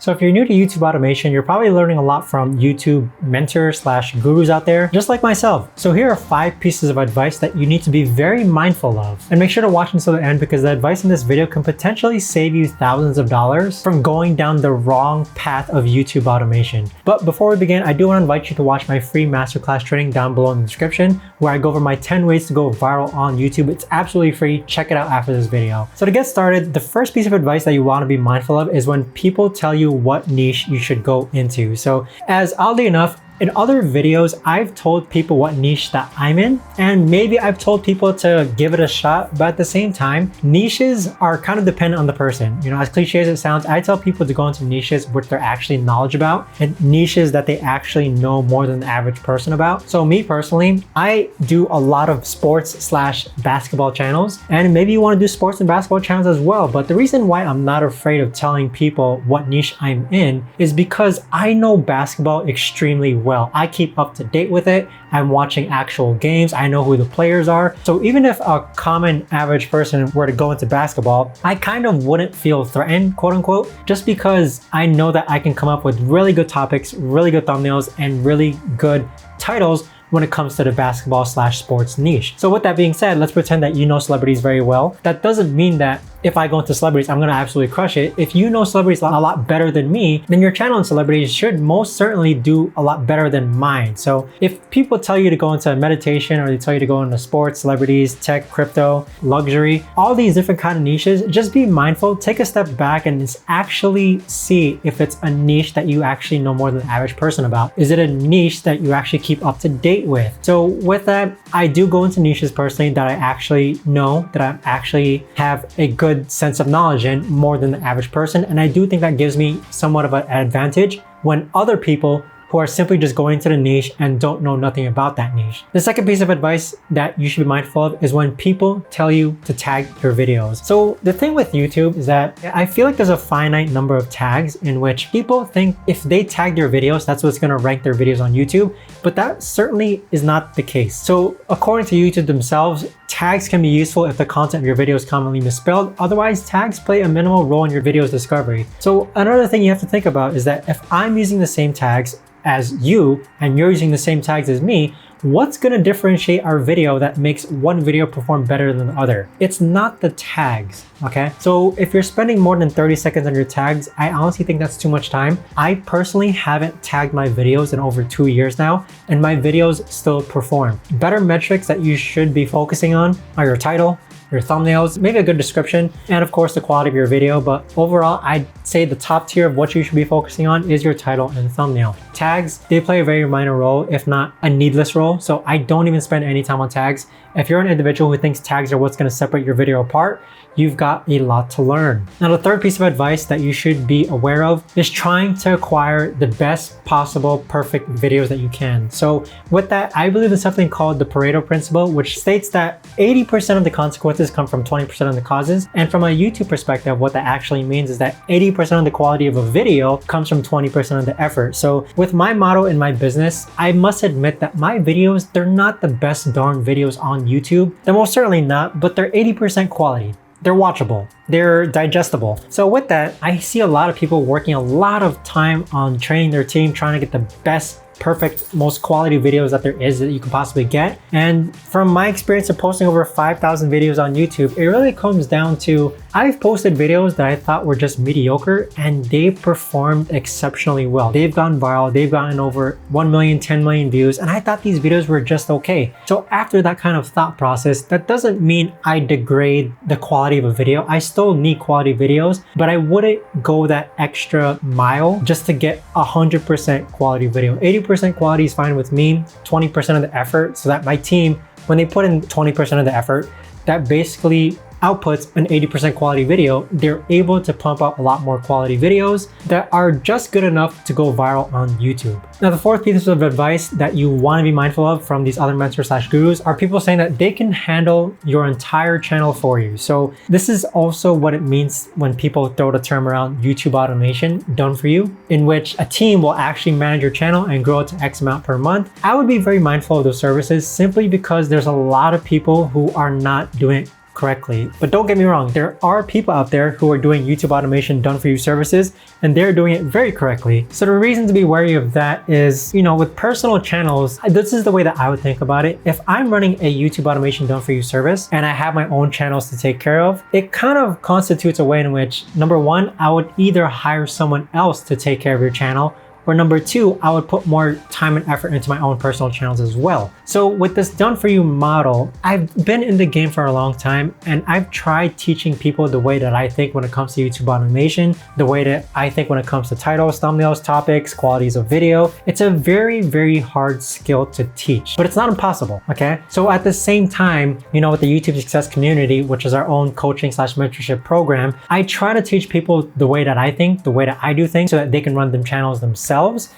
So if you're new to YouTube automation, you're probably learning a lot from YouTube mentors / gurus out there, just like myself. So here are 5 pieces of advice that you need to be very mindful of. And make sure to watch until the end because the advice in this video can potentially save you thousands of dollars from going down the wrong path of YouTube automation. But before we begin, I do want to invite you to watch my free masterclass training down below in the description, where I go over my 10 ways to go viral on YouTube. It's absolutely free. Check it out after this video. So to get started, the first piece of advice that you want to be mindful of is when people tell you what niche you should go into. So as oddly enough, in other videos, I've told people what niche that I'm in, and maybe I've told people to give it a shot, but at the same time, niches are kind of dependent on the person. You know, as cliche as it sounds, I tell people to go into niches which they're actually knowledgeable about and niches that they actually know more than the average person about. So me personally, I do a lot of sports / basketball channels, and maybe you want to do sports and basketball channels as well. But the reason why I'm not afraid of telling people what niche I'm in is because I know basketball extremely well. I keep up to date with it. I'm watching actual games. I know who the players are. So even if a common average person were to go into basketball, I kind of wouldn't feel threatened, quote unquote, just because I know that I can come up with really good topics, really good thumbnails, and really good titles when it comes to the basketball / sports niche. So with that being said, let's pretend that you know celebrities very well. That doesn't mean that if I go into celebrities, I'm gonna absolutely crush it. If you know celebrities a lot better than me, then your channel and celebrities should most certainly do a lot better than mine. So if people tell you to go into meditation or they tell you to go into sports, celebrities, tech, crypto, luxury, all these different kind of niches, just be mindful, take a step back and just actually see if it's a niche that you actually know more than the average person about. Is it a niche that you actually keep up to date with? So with that, I do go into niches personally that I actually know, that I actually have a good sense of knowledge in more than the average person. And I do think that gives me somewhat of an advantage when other people who are simply just going to the niche and don't know nothing about that niche. The second piece of advice that you should be mindful of is when people tell you to tag your videos. So the thing with YouTube is that I feel like there's a finite number of tags in which people think if they tag their videos, that's what's gonna rank their videos on YouTube, but that certainly is not the case. So according to YouTube themselves, tags can be useful if the content of your video is commonly misspelled. Otherwise, tags play a minimal role in your video's discovery. So another thing you have to think about is that if I'm using the same tags as you and you're using the same tags as me, what's going to differentiate our video that makes one video perform better than the other? It's not the tags, okay? So if you're spending more than 30 seconds on your tags, I honestly think that's too much time. I personally haven't tagged my videos in over 2 years now, and my videos still perform. Better metrics that you should be focusing on are your title, your thumbnails, maybe a good description, and of course the quality of your video. But overall, I'd say the top tier of what you should be focusing on is your title and thumbnail. Tags, they play a very minor role, if not a needless role. So I don't even spend any time on tags. If you're an individual who thinks tags are what's gonna separate your video apart, you've got a lot to learn. Now, the third piece of advice that you should be aware of is trying to acquire the best possible perfect videos that you can. So with that, I believe in something called the Pareto principle, which states that 80% of the consequences come from 20% of the causes. And from a YouTube perspective, what that actually means is that 80% of the quality of a video comes from 20% of the effort. So with my motto in my business, I must admit that my videos, they're not the best darn videos on YouTube. They're most certainly not, but they're 80% quality. They're watchable, they're digestible. So with that, I see a lot of people working a lot of time on training their team, trying to get the best, perfect, most quality videos that there is that you can possibly get. And from my experience of posting over 5,000 videos on YouTube, it really comes down to, I've posted videos that I thought were just mediocre and they performed exceptionally well. They've gone viral, they've gotten over 1 million, 10 million views, and I thought these videos were just okay. So after that kind of thought process, that doesn't mean I degrade the quality of a video. I still need quality videos, but I wouldn't go that extra mile just to get 100% quality video. 80% quality is fine with me, 20% of the effort, so that my team, when they put in 20% of the effort, that basically outputs an 80% quality video, they're able to pump out a lot more quality videos that are just good enough to go viral on YouTube. Now, the fourth piece of advice that you want to be mindful of from these other mentors / gurus are people saying that they can handle your entire channel for you. So this is also what it means when people throw the term around YouTube automation done for you, in which a team will actually manage your channel and grow it to X amount per month. I would be very mindful of those services simply because there's a lot of people who are not doing it correctly. But don't get me wrong, there are people out there who are doing YouTube automation done for you services, and they're doing it very correctly. So the reason to be wary of that is, with personal channels, this is the way that I would think about it. If I'm running a YouTube automation done for you service and I have my own channels to take care of, it kind of constitutes a way in which, number one, I would either hire someone else to take care of your channel, or number two, I would put more time and effort into my own personal channels as well. So with this done for you model, I've been in the game for a long time, and I've tried teaching people the way that I think when it comes to YouTube automation, the way that I think when it comes to titles, thumbnails, topics, qualities of video. It's a very, very hard skill to teach, but it's not impossible, okay? So at the same time, with the YouTube Success Community, which is our own coaching / mentorship program, I try to teach people the way that I think, the way that I do things, so that they can run them channels themselves.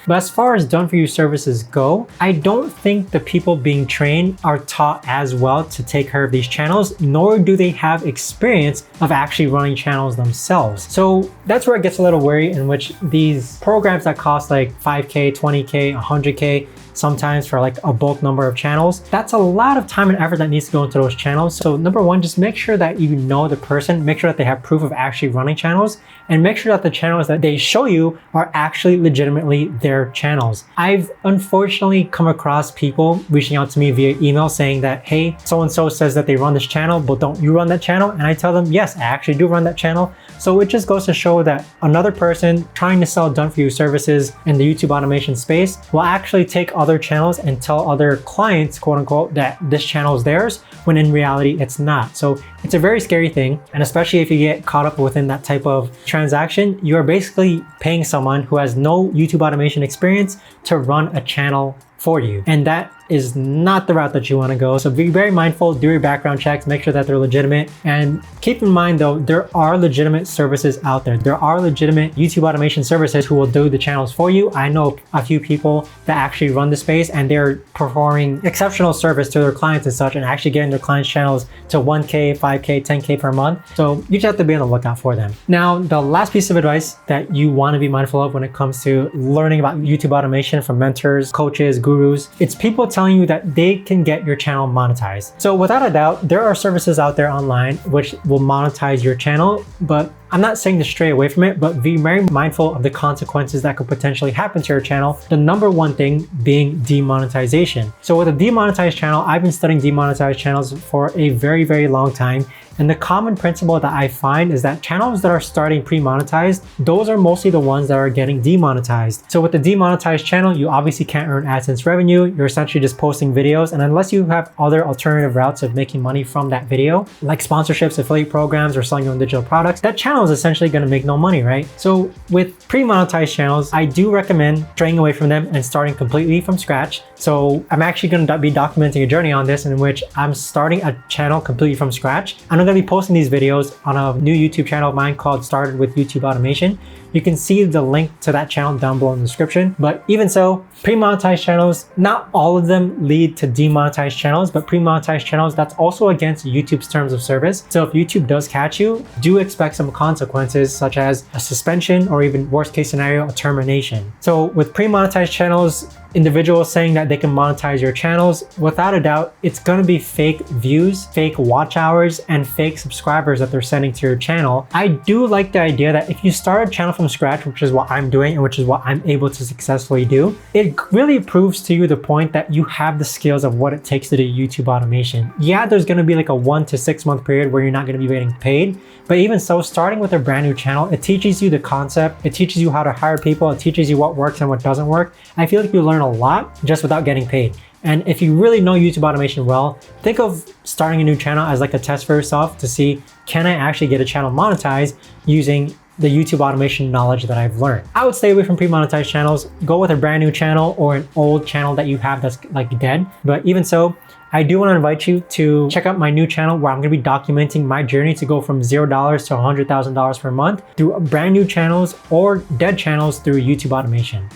But as far as done for you services go, I don't think the people being trained are taught as well to take care of these channels, nor do they have experience of actually running channels themselves. So that's where it gets a little wary, in which these programs that cost like 5K, 20K, 100K, sometimes for like a bulk number of channels, that's a lot of time and effort that needs to go into those channels. So number one, just make sure that you know the person, make sure that they have proof of actually running channels, and make sure that the channels that they show you are actually legitimately their channels. I've unfortunately come across people reaching out to me via email saying that, hey, so-and-so says that they run this channel, but don't you run that channel? And I tell them, yes, I actually do run that channel. So it just goes to show that another person trying to sell done for you services in the YouTube automation space will actually take other channels and tell other clients, quote unquote, that this channel is theirs, when in reality it's not. So it's a very scary thing. And especially if you get caught up within that type of transaction, you're basically paying someone who has no YouTube automation experience to run a channel for you. And that is not the route that you want to go. So be very mindful, do your background checks, make sure that they're legitimate. And keep in mind though, there are legitimate services out there. There are legitimate YouTube automation services who will do the channels for you. I know a few people that actually run the space, and they're performing exceptional service to their clients and such, and actually getting their clients' channels to 1K, 5K, 10K per month. So you just have to be on the lookout for them. Now, the last piece of advice that you want to be mindful of when it comes to learning about YouTube automation from mentors, coaches, gurus, it's people telling you that they can get your channel monetized. So without a doubt, there are services out there online which will monetize your channel, but I'm not saying to stray away from it, but be very mindful of the consequences that could potentially happen to your channel. The number one thing being demonetization. So with a demonetized channel, I've been studying demonetized channels for a very, very long time. And the common principle that I find is that channels that are starting pre-monetized, those are mostly the ones that are getting demonetized. So with the demonetized channel, you obviously can't earn AdSense revenue. You're essentially just posting videos. And unless you have other alternative routes of making money from that video, like sponsorships, affiliate programs, or selling your own digital products, that channel is essentially going to make no money, right? So with pre-monetized channels, I do recommend straying away from them and starting completely from scratch. So I'm actually going to be documenting a journey on this in which I'm starting a channel completely from scratch. And I'm going to be posting these videos on a new YouTube channel of mine called Started with YouTube Automation. You can see the link to that channel down below in the description. But even so, pre-monetized channels, not all of them lead to demonetized channels, but pre-monetized channels, that's also against YouTube's terms of service. So if YouTube does catch you, do expect some consequences such as a suspension, or even worst case scenario, a termination. So with pre-monetized channels, individuals saying that they can monetize your channels, without a doubt, it's going to be fake views, fake watch hours, and fake subscribers that they're sending to your channel. I do like the idea that if you start a channel from scratch, which is what I'm doing and which is what I'm able to successfully do, it really proves to you the point that you have the skills of what it takes to do YouTube automation. Yeah, there's going to be like a 1 to 6 month period where you're not going to be getting paid, but even so, starting with a brand new channel, it teaches you the concept, it teaches you how to hire people, it teaches you what works and what doesn't work. I feel like you learn a lot just without getting paid. And if you really know YouTube automation well, think of starting a new channel as like a test for yourself to see, can I actually get a channel monetized using the YouTube automation knowledge that I've learned? I would stay away from pre-monetized channels. Go with a brand new channel or an old channel that you have that's like dead. But even so, I do want to invite you to check out my new channel where I'm going to be documenting my journey to go from $0 to $100,000 per month through brand new channels or dead channels through YouTube automation.